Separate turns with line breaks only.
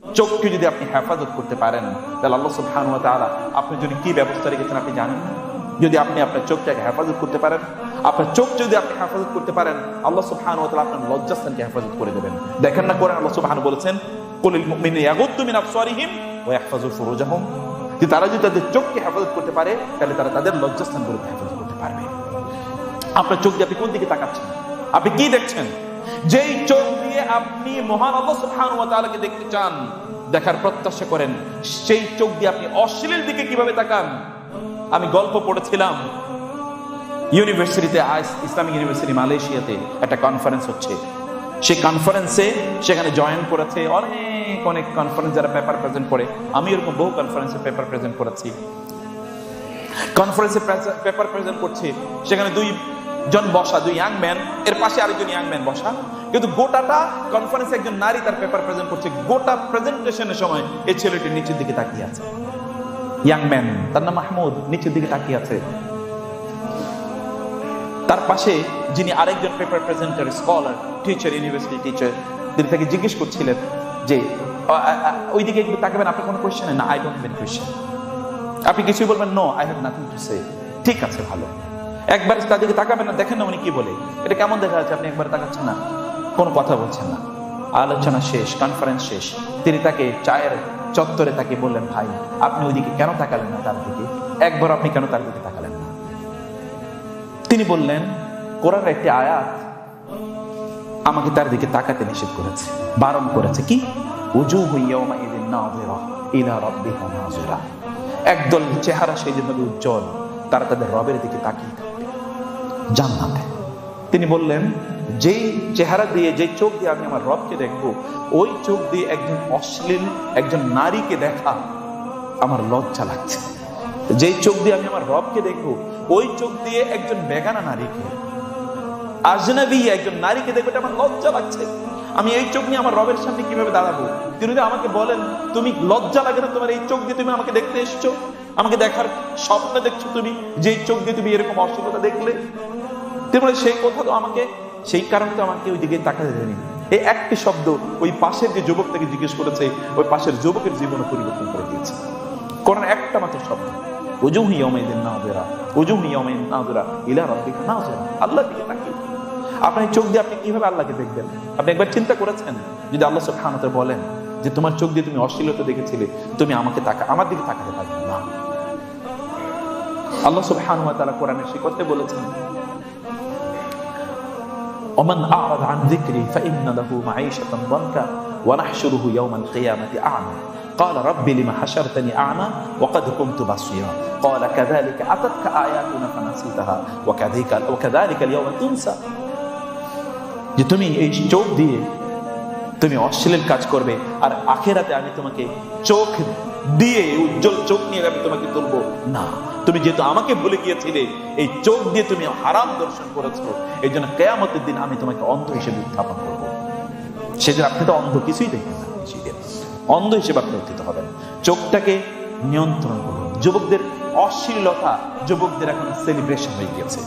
চোখকে যদি আপনি হেফাজত করতে পারেন, তাহলে আল্লাহ সুবহানাহু ওয়া তাআলা আপনার জন্য কি ব্যবস্থা রেখেছেন আপনি জানেন না? যদি আপনি আপনার চোখটাকে হেফাজত করতে পারেন, আপনার চোখ যদি আপনি হেফাজত করতে পারেন, আল্লাহ সুবহানাহু ওয়া তাআলা আপনার লজ্জাস্থানকে হেফাজত করে দেবেন। দেখেন না কোরআন আল্লাহ সুবহানাহু বলেছেন, কুলিল মুমিনুনা ইয়াগুদ্দু মিন আবসারিহিম ওয়া ইয়াহফাযু ফুরুজাহুম, যে তারা যদি তাদের চোখকে হেফাজত করতে পারে, তাহলে তারা তাদের লজ্জাস্থানগুলোকে হেফাজত করতে পারবে। আপনার চোখ দিয়ে আপনি কোন দিকে তাকাচ্ছেন? আপনি কি দেখছেন? যেই চোখ দিয়ে আপনি মহান আল্লাহ সুবহানাহু ওয়া তাআলাকে দেখতে চান, দেখার প্রত্যাশা করেন, সেই চোখ দিয়ে আপনি অশ্লীল দিকে কিভাবে তাকান? আমি গল্প পড়েছিলাম, ইউনিভার্সিটিতে, ইসলামিক ইউনিভার্সিটি মালয়েশিয়াতে একটা কনফারেন্স হচ্ছে। সেই কনফারেন্সে সেখানে জয়েন করেছে অনেক অনেক কনফারেন্স যারা পেপার প্রেজেন্ট করে। আমি এরকম বহু কনফারেন্সে পেপার প্রেজেন্ট করেছি। কনফারেন্সে পেপার প্রেজেন্ট করছে, সেখানে দুইজন বসা, দুই ইয়াং ম্যান, এর পাশে আরেকজন ইয়াং ম্যান বসা, কিন্তু গোটাটা কনফারেন্সে একজন নারী তার পেপার প্রেজেন্ট করছে। গোটা প্রেজেন্টেশনের সময় এই ছেলেটি নিচের দিকে তাকিয়ে আছে। ইয়াং ম্যান, তার নাম মাহমুদ, নিচের দিকে তাকিয়ে আছে। তার পাশে যিনি আরেকজন paper presenter, scholar, teacher, university teacher, তিনি তাকে জিজ্ঞেস করছিলেন যে ওইদিকে একটু তাকাবেন, আপনার কোনো কোয়েশ্চেন? না, I don't have any question. আপনি কিছুই বলবেন? No, I have nothing to say. ঠিক আছে, ভালো। একবার তাদেরকে তাকাবেন না, দেখেন না উনি কি বলে। এটা কেমন দেখা যাচ্ছে? আপনি একবার তাকাচ্ছেন না, কোনো কথা বলছেন না। আলোচনা শেষ, কনফারেন্স শেষ, তিনি তাকে চায়ের চত্বরে তাকে বললেন, ভাই আপনি ওইদিকে কেন তাকালেন না তার দিকে? একবার আপনি কেন তার দিকে তাকালেন না? তিনি বললেন, কোরআনের একটি আয়াত আমাকে তার দিকে তাকাতে নিষেধ করেছে, বারণ করেছে। কি? উজুহু ইয়াওমাইযিন নাযিরা ইলা রাব্বিহা নাযিরা। একদল চেহারা সেই দিন হবে উজ্জ্বল, তারা তাদের রবের দিকে তাকিয়ে থাকবে জান্নাতে। তিনি বললেন, যেই চেহারা দিয়ে, যেই চোখ দিয়ে আমি আমার রবকে দেখবো, ওই চোখ দিয়ে একজন অশ্লীল একজন নারীকে দেখা আমার লজ্জা লাগছে। যেই চোখ দিয়ে আমি আমার রবকে দেখবো, ওই চোখ দিয়ে একজন বেগানা নারীকে, আজনবী একজন নারীকে দেখবো, এটা আমার লজ্জা লাগছে। আমি এই চোখ নিয়ে আমার রবের সামনে কিভাবে দাঁড়াবো? তিনি যদি আমাকে বলেন, তুমি লজ্জা লাগে না তোমার এই চোখ দিয়ে তুমি আমাকে দেখতে এসছো, আমাকে দেখার স্বপ্ন দেখছো তুমি, যেই চোখ দিয়ে তুমি এরকম অশ্লীলতা দেখলে? তিনি বলে, সেই কথা তো আমাকে, সেই কারণে তো আমাকে ওই দিকে তাকাতে দেয়নি। এই একটি শব্দ ওই পাশের যে যুবক তাকে জিজ্ঞেস করেছে, ওই পাশের যুবকের জীবন পরিবর্তন করে দিয়েছে। কোরআন একটা মাত্র শব্দ, উজুহু ইয়াওমাইযিন নাযিরা, উজুহু ইয়াওমাইযিন নাযিরা ইলা রাব্বিকা নাযিরা। আল্লাহর দিকে তাকিয়ে আপনার চোখ দিয়ে আপনি কিভাবে আল্লাহকে দেখবেন? আপনি একবার চিন্তা করেছেন, যদি আল্লাহ সুবহানাহু ওয়া তাআলা বলেন যে তোমার চোখ দিয়ে তুমি অশ্লীলতা দেখেছিলে, তুমি আমাকে আমার দিকে তাকাতে পারবে না? আল্লাহ সুবহানাহু ওয়া তাআলা কোরআনে শিখাতে বলেছেন, ওমান আ'রাদা আন যিকরি ফাইন্না লাহু মাঈশাতান দানকা ওয়া নাহশুরুহু ইয়াওমাল কিয়ামাতি আ'মা قال رب لما حشرتني أعمى وقد كنت بصيرا قال كذلك أتتك آياتنا فنسيتها وكذلك اليوم تنسى। যে তুমি এই চোখ দিয়ে তুমি অশ্লীল কাজ করবে, আর আখিরাতে আমি তোমাকে চোখ দিয়ে, উজ্জ্বল চোখ নিয়ে আমি তোমাকে তুলবো না। তুমি যেহেতু আমাকে ভুলে গিয়েছিলে, এই চোখ দিয়ে তুমি হারাম দর্শন করেছো, এই জন্য কিয়ামতের দিন আমি তোমাকে অন্ধ হিসেবে উত্থাপন করবো। সেদিন আপনি তো অন্ধ, কিছুই দেখবেন না, সেদিন অন্ধ হিসেবে আপনি উত্থিত হবেন। চোখটাকে নিয়ন্ত্রণ করুন। যুবকদের অশ্লীলতা, যুবকদের এখন সেলিব্রেশন হয়ে গিয়েছে।